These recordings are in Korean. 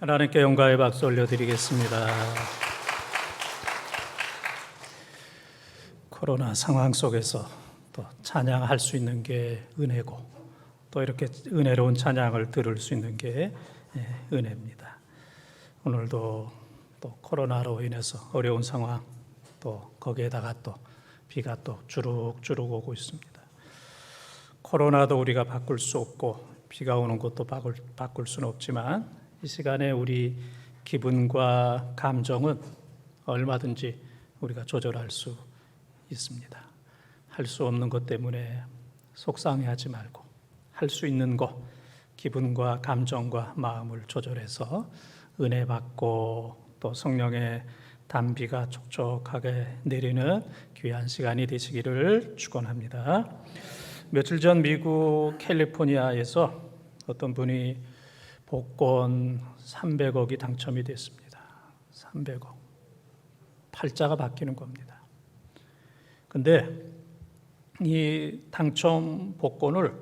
하나님께 영광의 박수 올려드리겠습니다. 코로나 상황 속에서 또 찬양할 수 있는 게 은혜고, 또 이렇게 은혜로운 찬양을 들을 수 있는 게 은혜입니다. 오늘도 또 코로나로 인해서 어려운 상황, 또 거기에다가 또 비가 또 주룩주룩 오고 있습니다. 코로나도 우리가 바꿀 수 없고 비가 오는 것도 바꿀 수는 없지만, 이 시간에 우리 기분과 감정은 얼마든지 우리가 조절할 수 있습니다. 할 수 없는 것 때문에 속상해하지 말고, 할 수 있는 것, 기분과 감정과 마음을 조절해서 은혜 받고 또 성령의 단비가 촉촉하게 내리는 귀한 시간이 되시기를 축원합니다. 며칠 전 미국 캘리포니아에서 어떤 분이 복권 300억이 당첨이 됐습니다. 300억. 팔자가 바뀌는 겁니다. 근데 이 당첨 복권을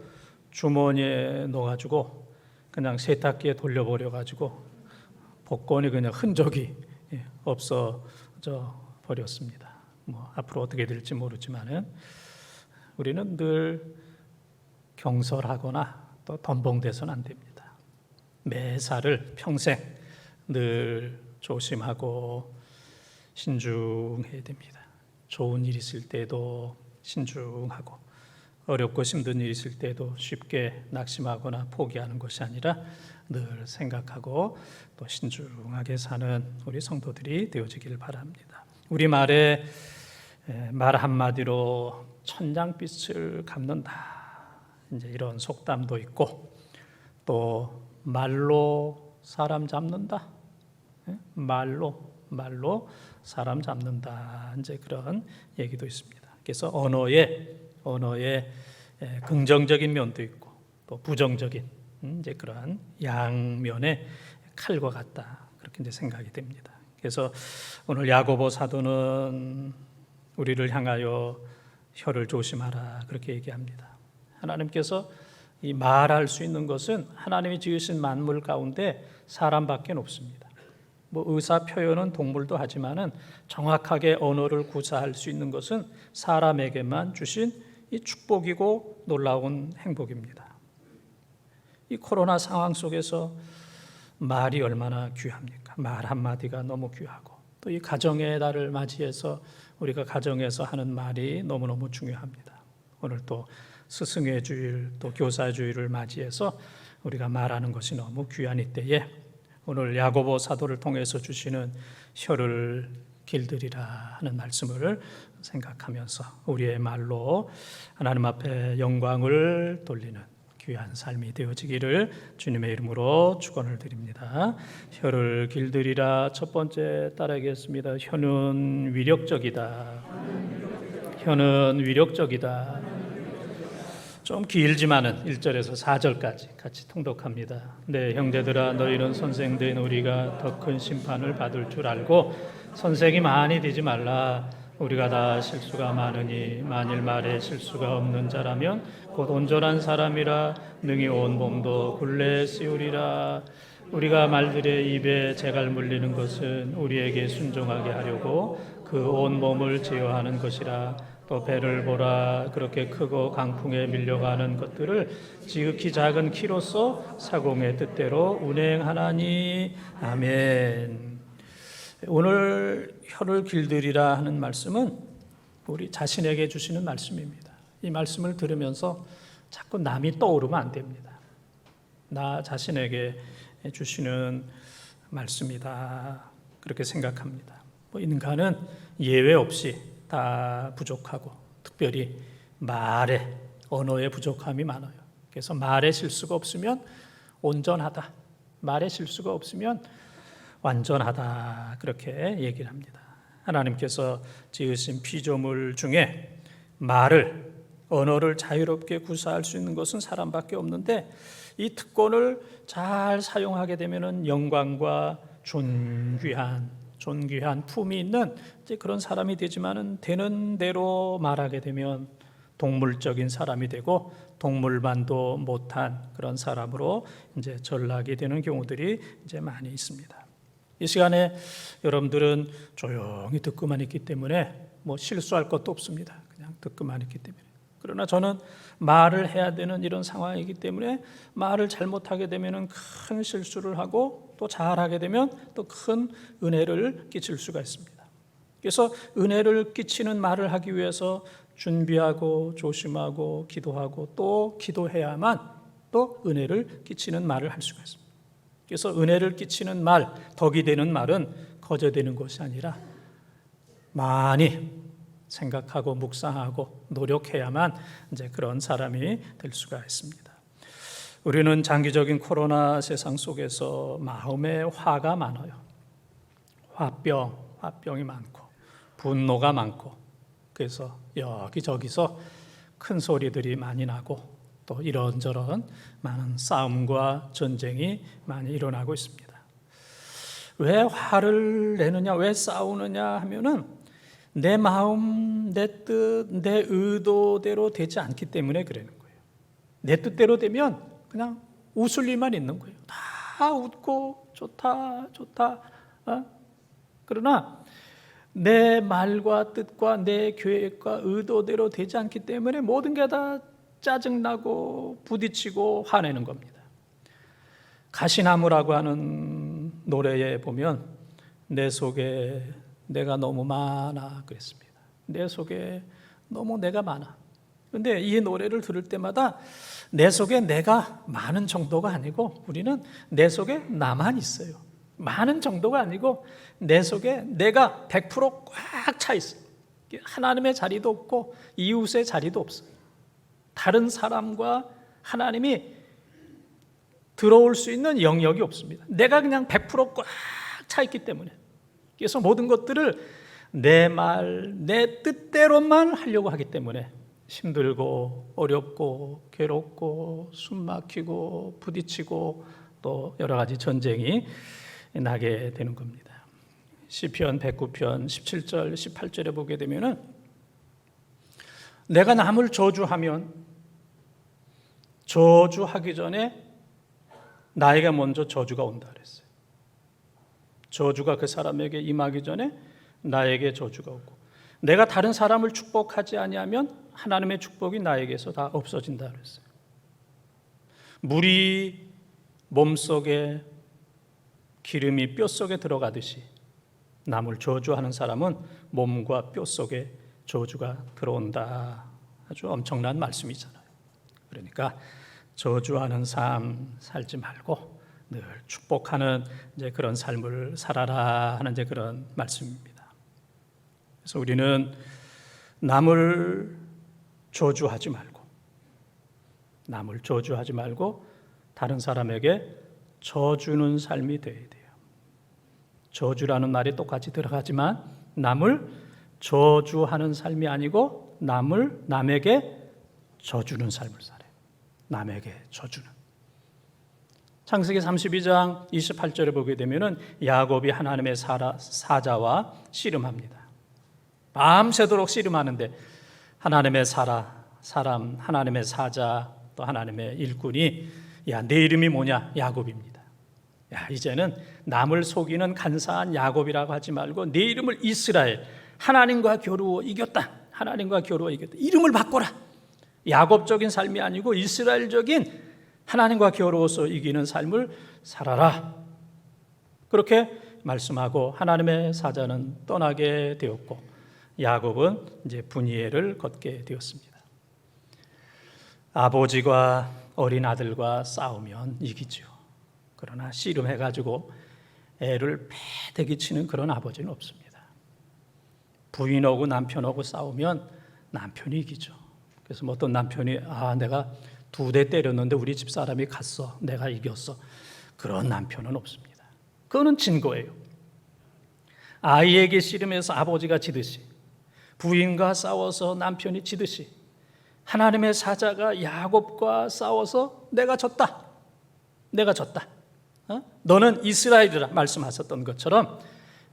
주머니에 넣어가지고 그냥 세탁기에 돌려버려가지고 복권이 그냥 흔적이 없어져 버렸습니다. 앞으로 어떻게 될지 모르지만은 우리는 늘 경솔하거나 또 덤벙대서는 안 됩니다. 매사를 평생 늘 조심하고 신중해야 됩니다. 좋은 일 있을 때도 신중하고, 어렵고 힘든 일 있을 때도 쉽게 낙심하거나 포기하는 것이 아니라 늘 생각하고 또 신중하게 사는 우리 성도들이 되어지길 바랍니다. 우리 말 한마디로 천냥빛을 갚는다, 이제 이런 속담도 있고, 또 말로 사람 잡는다, 말로 사람 잡는다, 이제 그런 얘기도 있습니다. 그래서 언어의 긍정적인 면도 있고 또 부정적인 이제 그러한 양면의 칼과 같다, 그렇게 이제 생각이 됩니다. 그래서 오늘 야고보 사도는 우리를 향하여 혀를 조심하라, 그렇게 얘기합니다. 하나님께서 이 말할 수 있는 것은 하나님이 지으신 만물 가운데 사람밖에 없습니다. 의사 표현은 동물도 하지만은 정확하게 언어를 구사할 수 있는 것은 사람에게만 주신 이 축복이고 놀라운 행복입니다. 이 코로나 상황 속에서 말이 얼마나 귀합니까? 말 한마디가 너무 귀하고, 또 이 가정의 달을 맞이해서 우리가 가정에서 하는 말이 너무너무 중요합니다. 오늘 또 스승의 주일, 또 교사 주일을 맞이해서 우리가 말하는 것이 너무 귀한 이때에 오늘 야고보 사도를 통해서 주시는 혀를 길들이라 하는 말씀을 생각하면서 우리의 말로 하나님 앞에 영광을 돌리는 귀한 삶이 되어지기를 주님의 이름으로 축원을 드립니다. 혀를 길들이라. 첫 번째 따라하겠습니다. 혀는 위력적이다. 혀는 위력적이다. 좀 길지만은 1절에서 4절까지 같이 통독합니다. 네, 형제들아, 너희는 선생된 우리가 더 큰 심판을 받을 줄 알고 선생이 많이 되지 말라. 우리가 다 실수가 많으니 만일 말에 실수가 없는 자라면 곧 온전한 사람이라 능히 온 몸도 굴레 씌우리라. 우리가 말들의 입에 재갈 물리는 것은 우리에게 순종하게 하려고 그 온 몸을 제어하는 것이라. 또 배를 보라. 그렇게 크고 강풍에 밀려가는 것들을 지극히 작은 키로서 사공의 뜻대로 운행하나니. 아멘. 오늘 혀를 길들이라 하는 말씀은 우리 자신에게 주시는 말씀입니다. 이 말씀을 들으면서 자꾸 남이 떠오르면 안 됩니다. 나 자신에게 주시는 말씀이다, 그렇게 생각합니다. 인간은 예외 없이 다 부족하고, 특별히 말에, 언어에 부족함이 많아요. 그래서 말에 실수가 없으면 온전하다, 말에 실수가 없으면 완전하다, 그렇게 얘기를 합니다. 하나님께서 지으신 피조물 중에 말을, 언어를 자유롭게 구사할 수 있는 것은 사람밖에 없는데, 이 특권을 잘 사용하게 되면 영광과 존귀한 품이 있는 이제 그런 사람이 되지만은, 되는 대로 말하게 되면 동물적인 사람이 되고 동물만도 못한 그런 사람으로 이제 전락이 되는 경우들이 이제 많이 있습니다. 이 시간에 여러분들은 조용히 듣고만 있기 때문에 뭐 실수할 것도 없습니다. 그냥 듣고만 있기 때문에. 그러나 저는 말을 해야 되는 이런 상황이기 때문에 말을 잘못하게 되면 큰 실수를 하고 또 잘하게 되면 또 큰 은혜를 끼칠 수가 있습니다. 그래서 은혜를 끼치는 말을 하기 위해서 준비하고 조심하고 기도하고 또 기도해야만 또 은혜를 끼치는 말을 할 수가 있습니다. 그래서 은혜를 끼치는 말, 덕이 되는 말은 거저되는 것이 아니라 많이 생각하고 묵상하고 노력해야만 이제 그런 사람이 될 수가 있습니다. 우리는 장기적인 코로나 세상 속에서 마음에 화가 많아요. 화병이 많고 분노가 많고 그래서 여기저기서 큰 소리들이 많이 나고 또 이런저런 많은 싸움과 전쟁이 많이 일어나고 있습니다. 왜 화를 내느냐, 왜 싸우느냐 하면은 내 마음, 내 뜻, 내 의도대로 되지 않기 때문에 그러는 거예요. 내 뜻대로 되면 그냥 웃을 일만 있는 거예요. 다 웃고 좋다. 그러나 내 말과 뜻과 내 계획과 의도대로 되지 않기 때문에 모든 게 다 짜증나고 부딪히고 화내는 겁니다. 가시나무라고 하는 노래에 보면 내 속에 내가 너무 많아 그랬습니다. 내 속에 너무 내가 많아. 그런데 이 노래를 들을 때마다 내 속에 내가 많은 정도가 아니고 우리는 내 속에 나만 있어요. 많은 정도가 아니고 내 속에 내가 100%꽉 차 있어요. 하나님의 자리도 없고 이웃의 자리도 없어요. 다른 사람과 하나님이 들어올 수 있는 영역이 없습니다. 내가 그냥 100%꽉 차 있기 때문에. 그래서 모든 것들을 내 말, 내 뜻대로만 하려고 하기 때문에 힘들고 어렵고 괴롭고 숨막히고 부딪히고 또 여러 가지 전쟁이 나게 되는 겁니다. 시편 109편 17절 18절에 보게 되면은 내가 남을 저주하면 저주하기 전에 나에게 먼저 저주가 온다 그랬어요. 저주가 그 사람에게 임하기 전에 나에게 저주가 오고 내가 다른 사람을 축복하지 아니하면 하나님의 축복이 나에게서 다 없어진다 그랬어요. 물이 몸속에 기름이 뼛속에 들어가듯이 남을 저주하는 사람은 몸과 뼛속에 저주가 들어온다. 아주 엄청난 말씀이잖아요. 그러니까 저주하는 삶 살지 말고 늘 축복하는 이제 그런 삶을 살아라 하는 이제 그런 말씀입니다. 그래서 우리는 남을 저주하지 말고 다른 사람에게 저주는 삶이 되어야 돼요. 저주라는 말이 똑같이 들어가지만 남을 저주하는 삶이 아니고 남에게 저주는 삶을 살아요. 남에게 저주는. 창세기 32장 28절에 보게 되면은 야곱이 하나님의 사자와 씨름합니다. 밤새도록 씨름하는데 하나님의 사람, 하나님의 사자, 또 하나님의 일꾼이 야, 내 이름이 뭐냐? 야곱입니다. 야, 이제는 남을 속이는 간사한 야곱이라고 하지 말고 내 이름을 이스라엘, 하나님과 겨루어 이겼다. 이름을 바꿔라. 야곱적인 삶이 아니고 이스라엘적인 하나님과 겨루어서 이기는 삶을 살아라. 그렇게 말씀하고 하나님의 사자는 떠나게 되었고 야곱은 이제 분이엘을 걷게 되었습니다. 아버지가 어린 아들과 싸우면 이기죠. 그러나 씨름해가지고 애를 패대기 치는 그런 아버지는 없습니다. 부인하고 남편하고 싸우면 남편이 이기죠. 그래서 어떤 남편이 내가 2대 때렸는데 우리 집 사람이 갔어. 내가 이겼어. 그런 남편은 없습니다. 그거는 진 거예요. 아이에게 씨름해서 아버지가 지듯이 부인과 싸워서 남편이 지듯이 하나님의 사자가 야곱과 싸워서 내가 졌다. 너는 이스라엘이라 말씀하셨던 것처럼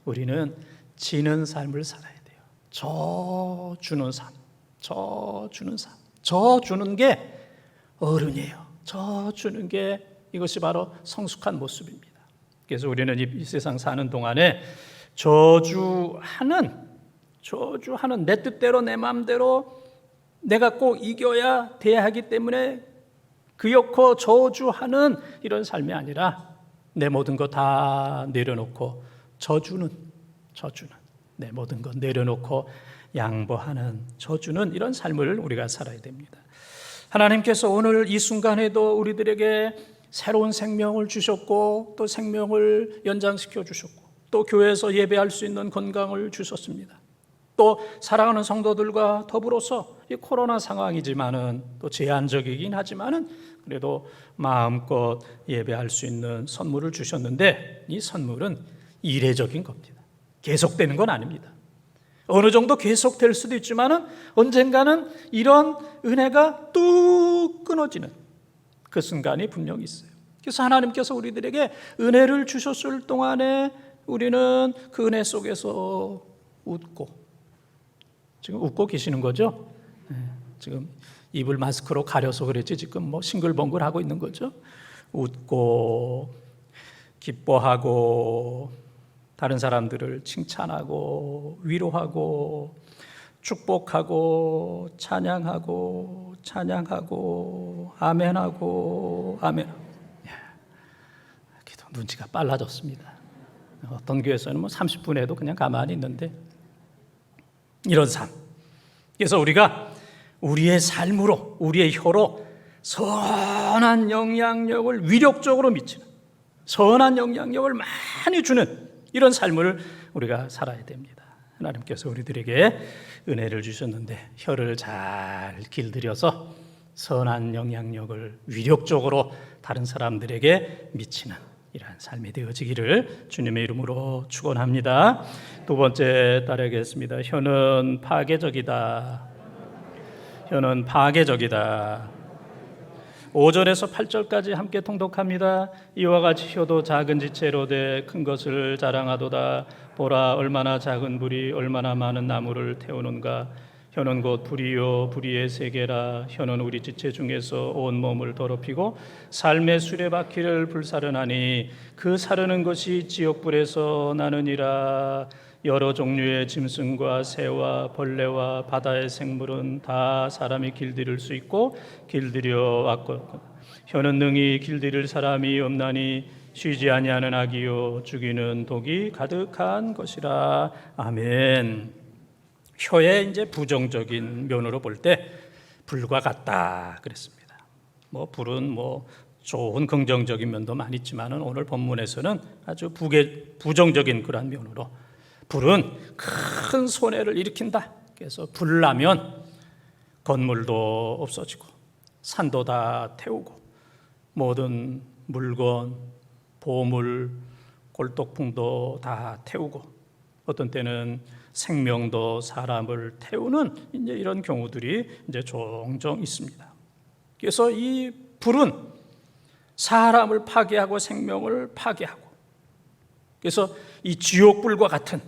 우리는 지는 삶을 살아야 돼요. 저 주는 삶. 져주는 게 어른이에요. 져주는 게 이것이 바로 성숙한 모습입니다. 그래서 우리는 이 세상 사는 동안에 저주하는 내 뜻대로 내 마음대로 내가 꼭 이겨야 돼야 하기 때문에 그렇고 저주하는 이런 삶이 아니라 내 모든 거 다 내려놓고 저주는 내 모든 거 내려놓고 양보하는 저주는 이런 삶을 우리가 살아야 됩니다. 하나님께서 오늘 이 순간에도 우리들에게 새로운 생명을 주셨고 또 생명을 연장시켜 주셨고 또 교회에서 예배할 수 있는 건강을 주셨습니다. 또 사랑하는 성도들과 더불어서 이 코로나 상황이지만은 또 제한적이긴 하지만은 그래도 마음껏 예배할 수 있는 선물을 주셨는데 이 선물은 이례적인 겁니다. 계속되는 건 아닙니다. 어느 정도 계속될 수도 있지만은 언젠가는 이런 은혜가 뚝 끊어지는 그 순간이 분명히 있어요. 그래서 하나님께서 우리들에게 은혜를 주셨을 동안에 우리는 그 은혜 속에서 웃고, 지금 웃고 계시는 거죠? 지금 입을 마스크로 가려서 그랬지 지금 뭐 싱글벙글 하고 있는 거죠? 웃고 기뻐하고 다른 사람들을 칭찬하고 위로하고 축복하고 찬양하고 아멘하고 기도 눈치가 빨라졌습니다. 어떤 교회에서는 뭐 30분 해도 그냥 가만히 있는데 이런 삶. 그래서 우리가 우리의 삶으로 우리의 혀로 선한 영향력을 위력적으로 미치는 선한 영향력을 많이 주는 이런 삶을 우리가 살아야 됩니다. 하나님께서 우리들에게 은혜를 주셨는데 혀를 잘 길들여서 선한 영향력을 위력적으로 다른 사람들에게 미치는 이러한 삶이 되어지기를 주님의 이름으로 축원합니다. 두 번째 따르겠습니다. 혀는 파괴적이다. 혀는 파괴적이다. 5절에서 8절까지 함께 통독합니다. 이와 같이 혀도 작은 지체로 돼 큰 것을 자랑하도다. 보라, 얼마나 작은 불이 얼마나 많은 나무를 태우는가. 혀는 곧 불이요 불의의 세계라. 혀는 우리 지체 중에서 온 몸을 더럽히고 삶의 수레바퀴를 불사르나니 그 사르는 것이 지옥불에서 나느니라. 여러 종류의 짐승과 새와 벌레와 바다의 생물은 다 사람이 길들일 수 있고 길들여 왔고 혀는 능히 길들일 사람이 없나니 쉬지 아니하는 악이요 죽이는 독이 가득한 것이라. 아멘. 혀의 이제 부정적인 면으로 볼 때 불과 같다 그랬습니다. 뭐 불은 뭐 좋은 긍정적인 면도 많이 있지만은 오늘 본문에서는 아주 부정적인 그런 면으로 불은 큰 손해를 일으킨다. 그래서 불 나면 건물도 없어지고 산도 다 태우고 모든 물건, 보물, 골독품도 다 태우고 어떤 때는 생명도 사람을 태우는 이제 이런 경우들이 이제 종종 있습니다. 그래서 이 불은 사람을 파괴하고 생명을 파괴하고 그래서 이 지옥불과 같은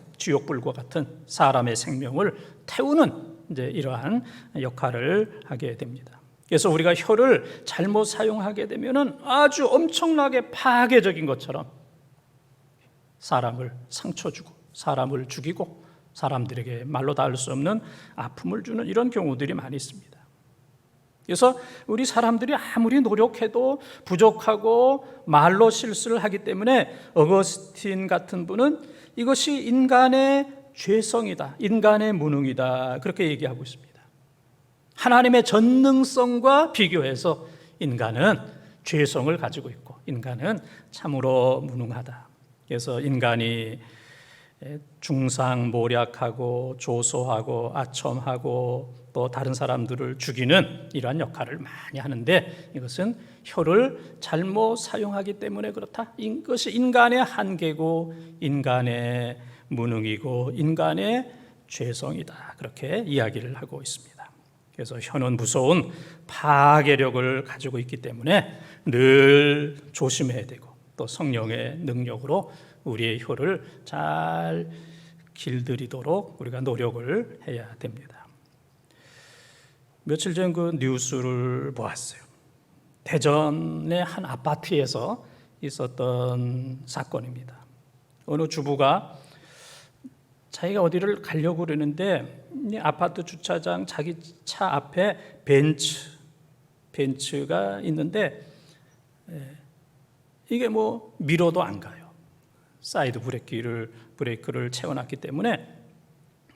사람의 생명을 태우는 이제 이러한 역할을 하게 됩니다. 그래서 우리가 혀를 잘못 사용하게 되면은 아주 엄청나게 파괴적인 것처럼 사람을 상처 주고 사람을 죽이고 사람들에게 말로 다 할 수 없는 아픔을 주는 이런 경우들이 많이 있습니다. 그래서 우리 사람들이 아무리 노력해도 부족하고 말로 실수를 하기 때문에 어거스틴 같은 분은 이것이 인간의 죄성이다, 인간의 무능이다 그렇게 얘기하고 있습니다. 하나님의 전능성과 비교해서 인간은 죄성을 가지고 있고 인간은 참으로 무능하다. 그래서 인간이 중상모략하고 조소하고 아첨하고 또 다른 사람들을 죽이는 이러한 역할을 많이 하는데 이것은 혀를 잘못 사용하기 때문에 그렇다. 이것이 인간의 한계고 인간의 무능이고 인간의 죄성이다. 그렇게 이야기를 하고 있습니다. 그래서 혀는 무서운 파괴력을 가지고 있기 때문에 늘 조심해야 되고 또 성령의 능력으로 우리의 혀를 잘 길들이도록 우리가 노력을 해야 됩니다. 며칠 전 그 뉴스를 보았어요. 대전의 한 아파트에서 있었던 사건입니다. 어느 주부가 자기가 어디를 가려고 그러는데 이 아파트 주차장 자기 차 앞에 벤츠가 있는데 이게 뭐 밀어도 안 가요. 사이드 브레이크를 채워놨기 때문에.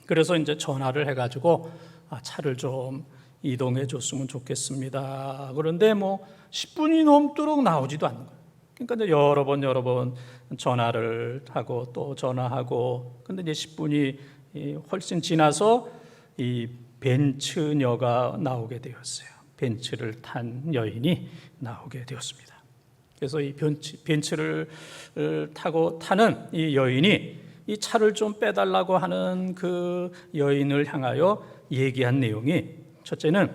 그래서 이제 전화를 해가지고 차를 좀 이동해 줬으면 좋겠습니다. 그런데 뭐 10분이 넘도록 나오지도 않는 거예요. 그러니까 이제 여러 번 전화를 하고 또 전화하고, 근데 이제 10분이 훨씬 지나서 이 벤츠녀가 나오게 되었어요. 벤츠를 탄 여인이 나오게 되었습니다. 그래서 이 벤츠를 타는 이 여인이 이 차를 좀 빼달라고 하는 그 여인을 향하여 얘기한 내용이, 첫째는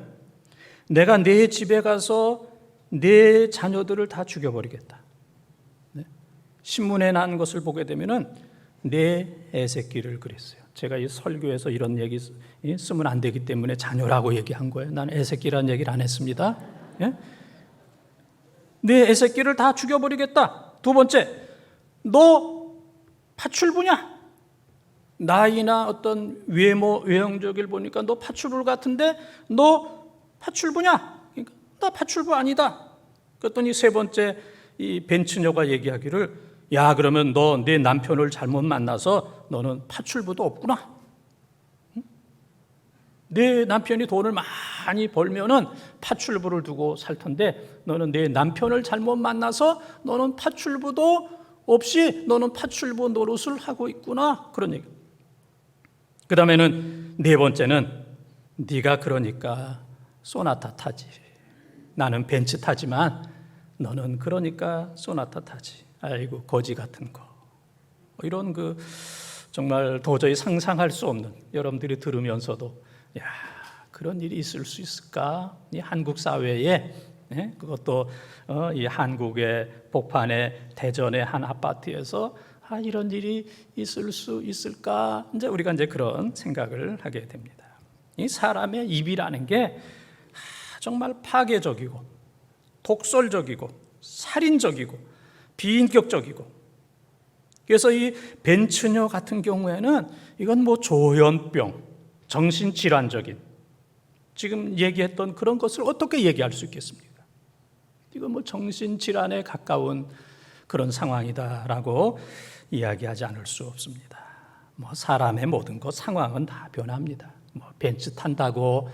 내가 내 집에 가서 내 자녀들을 다 죽여버리겠다. 신문에 난 것을 보게 되면은 내 애새끼를 그랬어요. 제가 이 설교에서 이런 얘기 쓰면 안 되기 때문에 자녀라고 얘기한 거예요. 난 애새끼라는 얘기를 안 했습니다. 내 애새끼를 다 죽여버리겠다. 두 번째, 너 파출부냐? 나이나 어떤 외형적을 보니까 너 파출부 같은데 너 파출부냐? 그러니까 나 파출부 아니다. 그랬더니 세 번째 이 벤츠녀가 얘기하기를, 야, 그러면 너 내 남편을 잘못 만나서 너는 파출부도 없구나. 내 남편이 돈을 많이 벌면은 파출부를 두고 살 텐데 너는 내 남편을 잘못 만나서 너는 파출부도 없이 너는 파출부 노릇을 하고 있구나. 그런 얘기. 그 다음에는 네 번째는 네가 그러니까 소나타 타지. 나는 벤츠 타지만 너는 그러니까 소나타 타지. 아이고 거지 같은 거. 이런 그 정말 도저히 상상할 수 없는, 여러분들이 들으면서도 야, 그런 일이 있을 수 있을까? 이 한국 사회에, 그것도 이 한국의 복판의 대전의 한 아파트에서 이런 일이 있을 수 있을까? 이제 우리가 이제 그런 생각을 하게 됩니다. 이 사람의 입이라는 게 정말 파괴적이고 독설적이고 살인적이고 비인격적이고, 그래서 이 벤츠녀 같은 경우에는 이건 뭐 조현병, 정신질환적인, 지금 얘기했던 그런 것을 어떻게 얘기할 수 있겠습니까? 이건 뭐 정신질환에 가까운 그런 상황이다라고 이야기하지 않을 수 없습니다. 뭐 사람의 모든 것, 상황은 다 변합니다. 뭐 벤츠 탄다고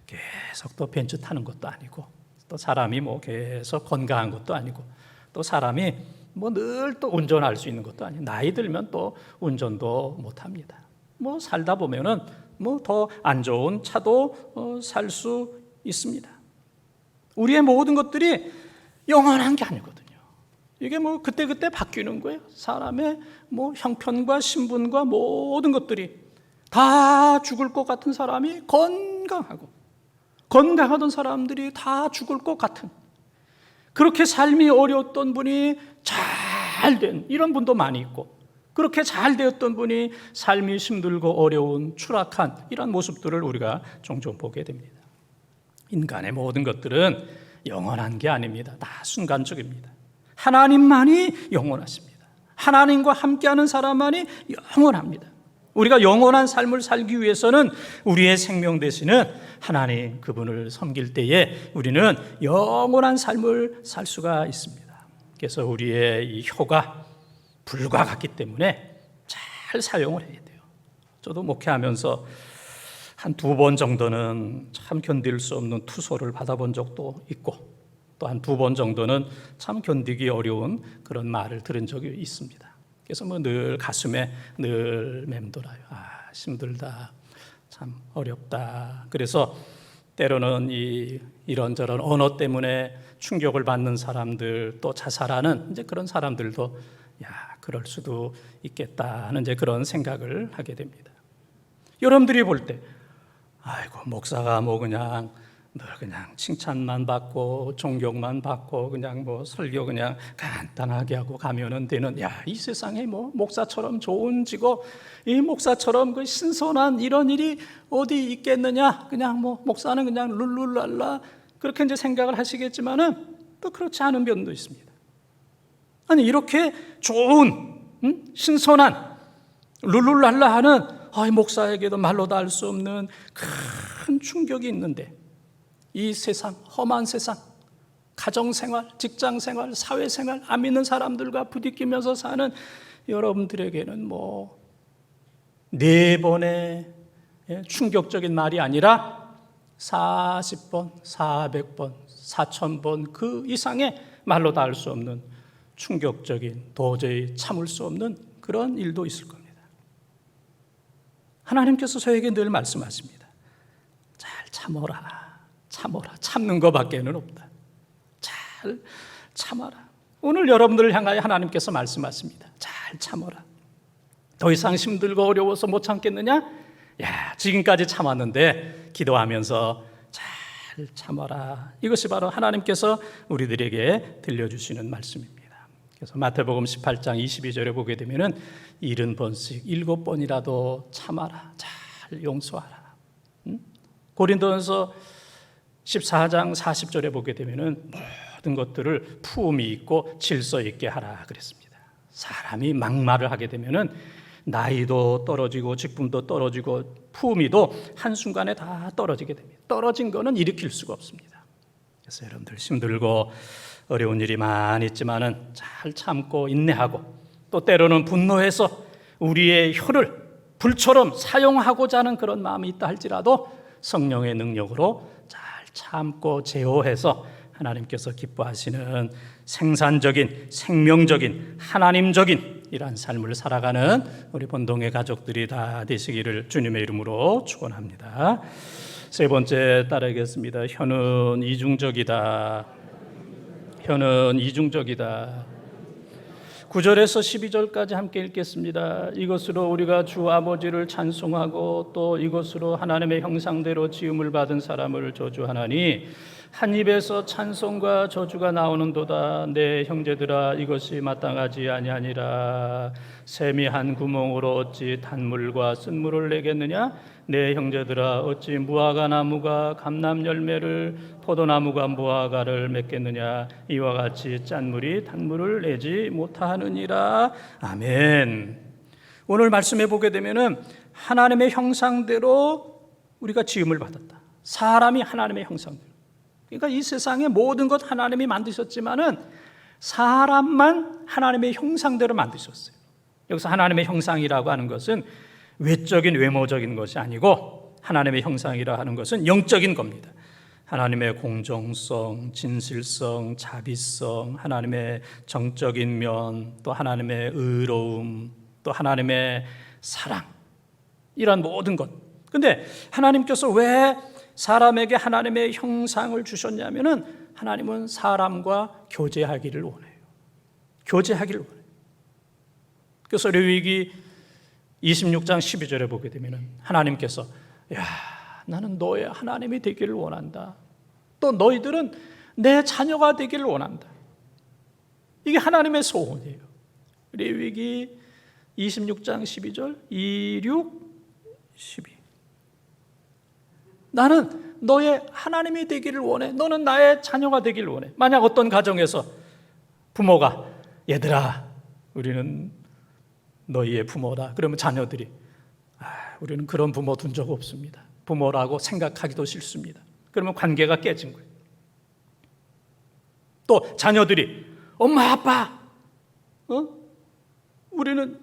계속 또 벤츠 타는 것도 아니고, 또 사람이 뭐 계속 건강한 것도 아니고, 또 사람이 뭐 늘 또 운전할 수 있는 것도 아니고, 나이 들면 또 운전도 못 합니다. 뭐 살다 보면은 뭐 더 안 좋은 차도 살 수 있습니다. 우리의 모든 것들이 영원한 게 아니거든요. 이게 뭐 그때그때 바뀌는 거예요. 사람의 뭐 형편과 신분과 모든 것들이 다 죽을 것 같은 사람이 건강하던 사람들이 다 죽을 것 같은, 그렇게 삶이 어려웠던 분이 잘된 이런 분도 많이 있고, 그렇게 잘 되었던 분이 삶이 힘들고 어려운 추락한 이런 모습들을 우리가 종종 보게 됩니다. 인간의 모든 것들은 영원한 게 아닙니다. 다 순간적입니다. 하나님만이 영원하십니다. 하나님과 함께하는 사람만이 영원합니다. 우리가 영원한 삶을 살기 위해서는 우리의 생명 되시는 하나님 그분을 섬길 때에 우리는 영원한 삶을 살 수가 있습니다. 그래서 우리의 이 혀가 불과 같기 때문에 잘 사용을 해야 돼요. 저도 목회하면서 한 2번 정도는 참 견딜 수 없는 투소를 받아본 적도 있고, 또 한 2번 정도는 참 견디기 어려운 그런 말을 들은 적이 있습니다. 그래서 뭐 늘 가슴에 늘 맴돌아요. 힘들다, 참 어렵다. 그래서 때로는 이런저런 언어 때문에 충격을 받는 사람들, 또 자살하는 이제 그런 사람들도 그럴 수도 있겠다 하는 이제 그런 생각을 하게 됩니다. 여러분들이 볼 때, 아이고 목사가 뭐 그냥 늘 그냥 칭찬만 받고 존경만 받고 그냥 뭐 설교 그냥 간단하게 하고 가면은 되는, 야, 이 세상에 뭐 목사처럼 좋은 직업, 이 목사처럼 그 신선한 이런 일이 어디 있겠느냐, 그냥 뭐 목사는 그냥 룰루랄라 그렇게 이제 생각을 하시겠지만은 또 그렇지 않은 면도 있습니다. 아니, 이렇게 좋은 신선한 룰루랄라 하는 이 목사에게도 말로 다 할 수 없는 큰 충격이 있는데, 이 세상, 험한 세상, 가정생활, 직장생활, 사회생활, 안 믿는 사람들과 부딪히면서 사는 여러분들에게는 뭐 4번의 충격적인 말이 아니라 40번, 400번, 4000번 그 이상의 말로 다 할 수 없는 충격적인, 도저히 참을 수 없는 그런 일도 있을 겁니다. 하나님께서 저에게 늘 말씀하십니다. 잘 참어라. 참어라. 참는 것밖에는 없다. 잘 참아라. 오늘 여러분들을 향하여 하나님께서 말씀하십니다. 잘 참어라. 더 이상 힘들고 어려워서 못 참겠느냐? 야, 지금까지 참았는데 기도하면서 잘 참아라. 이것이 바로 하나님께서 우리들에게 들려주시는 말씀입니다. 그래서 마태복음 18장 22절에 보게 되면은 70번씩 7번이라도 참아라. 잘 용서하라. 고린도전서 14장 40절에 보게 되면은 모든 것들을 품위 있고 질서 있게 하라 그랬습니다. 사람이 막말을 하게 되면은 나이도 떨어지고 직분도 떨어지고 품위도 한순간에 다 떨어지게 됩니다. 떨어진 거는 일으킬 수가 없습니다. 그래서 여러분들 힘들고 어려운 일이 많이 있지만은 잘 참고 인내하고, 또 때로는 분노해서 우리의 혀를 불처럼 사용하고자 하는 그런 마음이 있다 할지라도 성령의 능력으로 잘 참고 제어해서 하나님께서 기뻐하시는 생산적인, 생명적인, 하나님적인 이러한 삶을 살아가는 우리 본동의 가족들이 다 되시기를 주님의 이름으로 축원합니다. 세 번째 따르겠습니다. 혀는 이중적이다. 혀는 이중적이다. 9절에서 12절까지 함께 읽겠습니다. 이것으로 우리가 주 아버지를 찬송하고 또 이것으로 하나님의 형상대로 지음을 받은 사람을 저주하나니 한 입에서 찬송과 저주가 나오는도다. 내 형제들아, 이것이 마땅하지 아니하니라. 샘이 한 구멍으로 어찌 단물과 쓴물을 내겠느냐? 내 형제들아, 어찌 무화과 나무가 감람 열매를, 포도나무가 무화과를 맺겠느냐? 이와 같이 짠물이 단물을 내지 못하느니라. 아멘. 오늘 말씀해 보게 되면은 하나님의 형상대로 우리가 지음을 받았다. 사람이 하나님의 형상대로. 그러니까 이 세상의 모든 것 하나님이 만드셨지만은 사람만 하나님의 형상대로 만드셨어요. 여기서 하나님의 형상이라고 하는 것은 외적인 외모적인 것이 아니고 하나님의 형상이라 하는 것은 영적인 겁니다. 하나님의 공정성, 진실성, 자비성, 하나님의 정적인 면, 또 하나님의 의로움, 또 하나님의 사랑, 이런 모든 것. 근데 하나님께서 왜 사람에게 하나님의 형상을 주셨냐면은 하나님은 사람과 교제하기를 원해요. 교제하기를 원해요. 그래서 레위기 26장 12절에 보게 되면은 하나님께서, 야, 나는 너의 하나님이 되기를 원한다. 또 너희들은 내 자녀가 되기를 원한다. 이게 하나님의 소원이에요. 레위기 26장 12절 26, 12. 나는 너의 하나님이 되기를 원해. 너는 나의 자녀가 되기를 원해. 만약 어떤 가정에서 부모가, 얘들아, 우리는 너희의 부모다. 그러면 자녀들이, 우리는 그런 부모 둔 적 없습니다. 부모라고 생각하기도 싫습니다. 그러면 관계가 깨진 거예요. 또 자녀들이, 엄마, 아빠, 우리는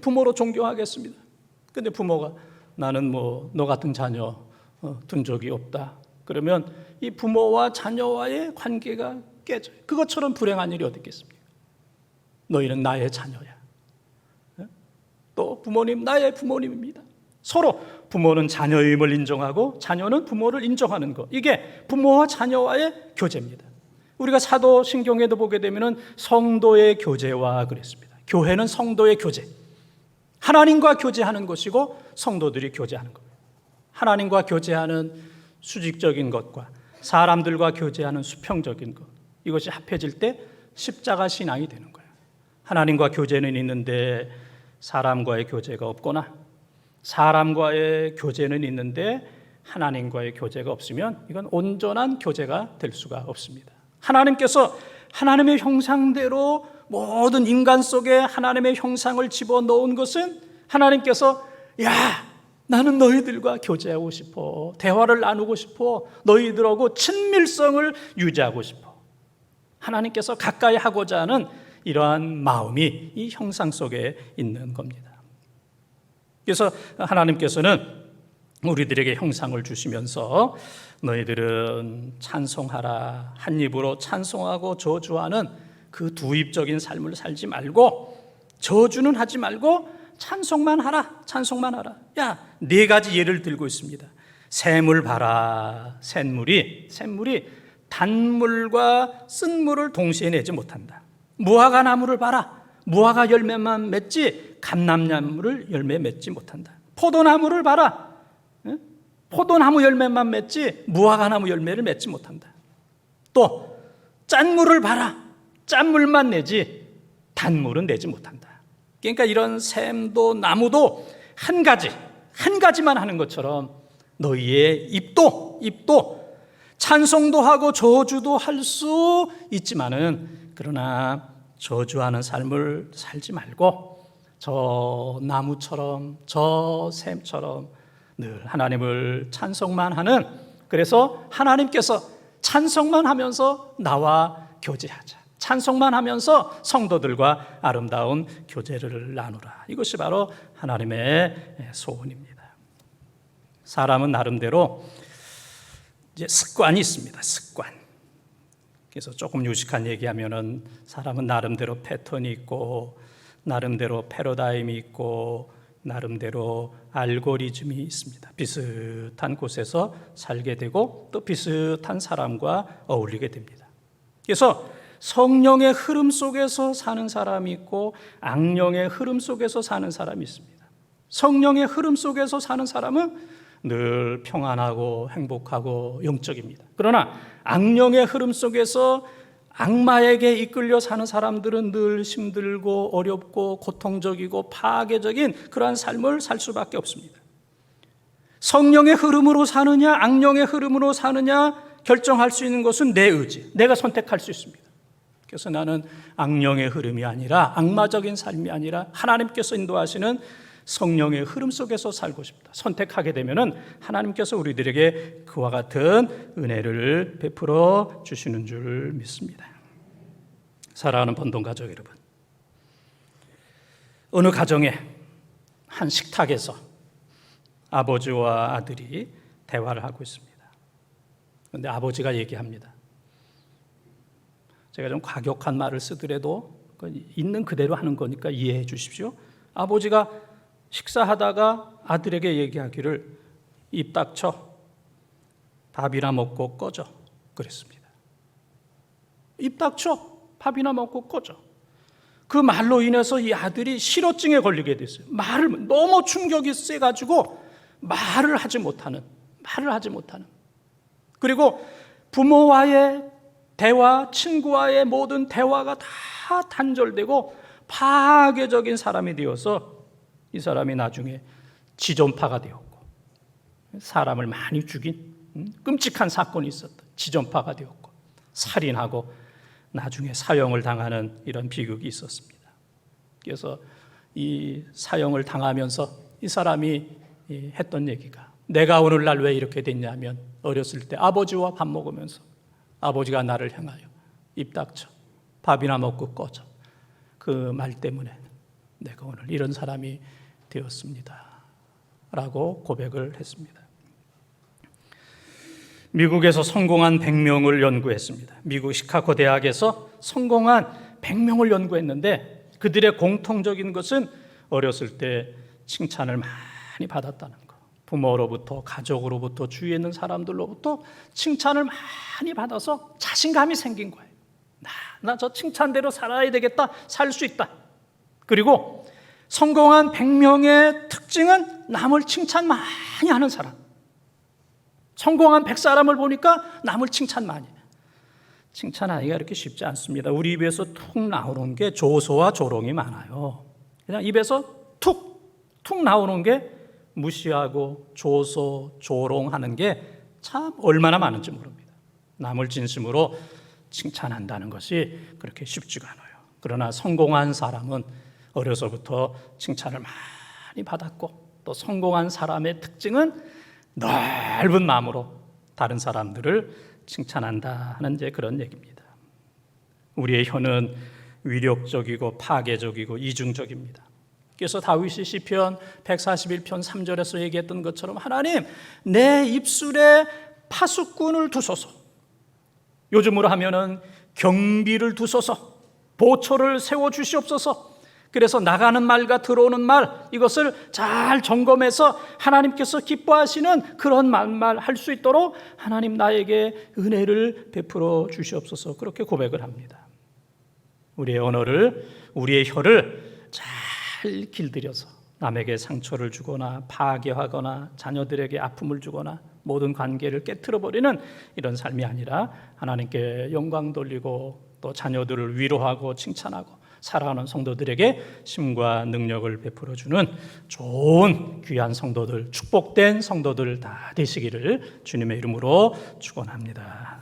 부모로 존경하겠습니다. 근데 부모가, 나는 뭐 너 같은 자녀 둔 적이 없다. 그러면 이 부모와 자녀와의 관계가 깨져요. 그것처럼 불행한 일이 어디 있겠습니까? 너희는 나의 자녀야. 또 부모님, 나의 부모님입니다. 서로 부모는 자녀임을 인정하고 자녀는 부모를 인정하는 것. 이게 부모와 자녀와의 교제입니다. 우리가 사도신경에도 보게 되면 성도의 교제와 그랬습니다. 교회는 성도의 교제. 하나님과 교제하는 것이고 성도들이 교제하는 겁니다. 하나님과 교제하는 수직적인 것과 사람들과 교제하는 수평적인 것, 이것이 합해질 때 십자가 신앙이 되는 거예요. 하나님과 교제는 있는데 사람과의 교제가 없거나 사람과의 교제는 있는데 하나님과의 교제가 없으면 이건 온전한 교제가 될 수가 없습니다. 하나님께서 하나님의 형상대로 모든 인간 속에 하나님의 형상을 집어넣은 것은 하나님께서 나는 너희들과 교제하고 싶어, 대화를 나누고 싶어, 너희들하고 친밀성을 유지하고 싶어. 하나님께서 가까이 하고자 하는 이러한 마음이 이 형상 속에 있는 겁니다. 그래서 하나님께서는 우리들에게 형상을 주시면서 너희들은 찬송하라, 한 입으로 찬송하고 저주하는 그 두입적인 삶을 살지 말고 저주는 하지 말고 찬송만 하라, 찬송만 하라. 네 가지 예를 들고 있습니다. 샘을 봐라. 샘물이 단물과 쓴물을 동시에 내지 못한다. 무화과 나무를 봐라. 무화과 열매만 맺지 감람나무를 열매 맺지 못한다. 포도나무를 봐라. 포도나무 열매만 맺지 무화과나무 열매를 맺지 못한다. 또 짠물을 봐라. 짠물만 내지 단물은 내지 못한다. 그러니까 이런 샘도 나무도 한 가지만 하는 것처럼 너희의 입도 찬송도 하고 저주도 할 수 있지만은 그러나 저주하는 삶을 살지 말고 저 나무처럼 저 샘처럼 늘 하나님을 찬송만 하는, 그래서 하나님께서 찬송만 하면서 나와 교제하자, 찬송만 하면서 성도들과 아름다운 교제를 나누라. 이것이 바로 하나님의 소원입니다. 사람은 나름대로 이제 습관이 있습니다. 습관. 그래서 조금 유식한 얘기하면은 사람은 나름대로 패턴이 있고 나름대로 패러다임이 있고 나름대로 알고리즘이 있습니다. 비슷한 곳에서 살게 되고 또 비슷한 사람과 어울리게 됩니다. 그래서 성령의 흐름 속에서 사는 사람이 있고 악령의 흐름 속에서 사는 사람이 있습니다. 성령의 흐름 속에서 사는 사람은 늘 평안하고 행복하고 영적입니다. 그러나 악령의 흐름 속에서 악마에게 이끌려 사는 사람들은 늘 힘들고 어렵고 고통적이고 파괴적인 그러한 삶을 살 수밖에 없습니다. 성령의 흐름으로 사느냐 악령의 흐름으로 사느냐 결정할 수 있는 것은 내 의지, 내가 선택할 수 있습니다. 그래서 나는 악령의 흐름이 아니라 악마적인 삶이 아니라 하나님께서 인도하시는 성령의 흐름 속에서 살고 싶다. 선택하게 되면은 하나님께서 우리들에게 그와 같은 은혜를 베풀어 주시는 줄 믿습니다. 사랑하는 본동가족 여러분, 어느 가정에 한 식탁에서 아버지와 아들이 대화를 하고 있습니다. 그런데 아버지가 얘기합니다. 제가 좀 과격한 말을 쓰더라도 있는 그대로 하는 거니까 이해해 주십시오. 아버지가 식사하다가 아들에게 얘기하기를 입 닥쳐 밥이나 먹고 꺼져 그랬습니다. 입 닥쳐 밥이나 먹고 꺼져. 그 말로 인해서 이 아들이 실어증에 걸리게 됐어요. 말을 너무 충격이 세가지고 말을 하지 못하는. 그리고 부모와의 대화, 친구와의 모든 대화가 다 단절되고 파괴적인 사람이 되어서 이 사람이 나중에 지존파가 되었고 사람을 많이 죽인 끔찍한 사건이 있었다. 지존파가 되었고 살인하고 나중에 사형을 당하는 이런 비극이 있었습니다. 그래서 이 사형을 당하면서 이 사람이 했던 얘기가 내가 오늘날 왜 이렇게 됐냐면 어렸을 때 아버지와 밥 먹으면서 아버지가 나를 향하여 입 닥쳐 밥이나 먹고 꺼져 그 말 때문에 내가 오늘 이런 사람이 되었습니다 라고 고백을 했습니다. 미국에서 성공한 100명을 연구했습니다. 미국 시카고 대학에서 성공한 100명을 연구했는데 그들의 공통적인 것은 어렸을 때 칭찬을 많이 받았다는 거. 부모로부터, 가족으로부터, 주위에 있는 사람들로부터 칭찬을 많이 받아서 자신감이 생긴 거예요. 나 저 칭찬대로 살아야 되겠다, 살 수 있다. 그리고 성공한 100명의 특징은 남을 칭찬 많이 하는 사람. 성공한 100사람을 보니까 남을 칭찬 많이 해요. 칭찬하기가 이렇게 쉽지 않습니다. 우리 입에서 툭 나오는 게 조소와 조롱이 많아요. 그냥 입에서 툭 나오는 게 무시하고 조소, 조롱하는 게 참 얼마나 많은지 모릅니다. 남을 진심으로 칭찬한다는 것이 그렇게 쉽지가 않아요. 그러나 성공한 사람은 어려서부터 칭찬을 많이 받았고, 또 성공한 사람의 특징은 넓은 마음으로 다른 사람들을 칭찬한다 하는 이제 그런 얘기입니다. 우리의 혀는 위력적이고 파괴적이고 이중적입니다. 그래서 다윗이 시편 141편 3절에서 얘기했던 것처럼 하나님, 내 입술에 파수꾼을 두소서. 요즘으로 하면은 경비를 두소서. 보초를 세워 주시옵소서. 그래서 나가는 말과 들어오는 말, 이것을 잘 점검해서 하나님께서 기뻐하시는 그런 말만 할 수 있도록 하나님 나에게 은혜를 베풀어 주시옵소서. 그렇게 고백을 합니다. 우리의 언어를, 우리의 혀를 잘 길들여서 남에게 상처를 주거나 파괴하거나 자녀들에게 아픔을 주거나 모든 관계를 깨트려버리는 이런 삶이 아니라 하나님께 영광 돌리고 또 자녀들을 위로하고 칭찬하고 사랑하는 성도들에게 힘과 능력을 베풀어주는 좋은 귀한 성도들, 축복된 성도들 다 되시기를 주님의 이름으로 축원합니다.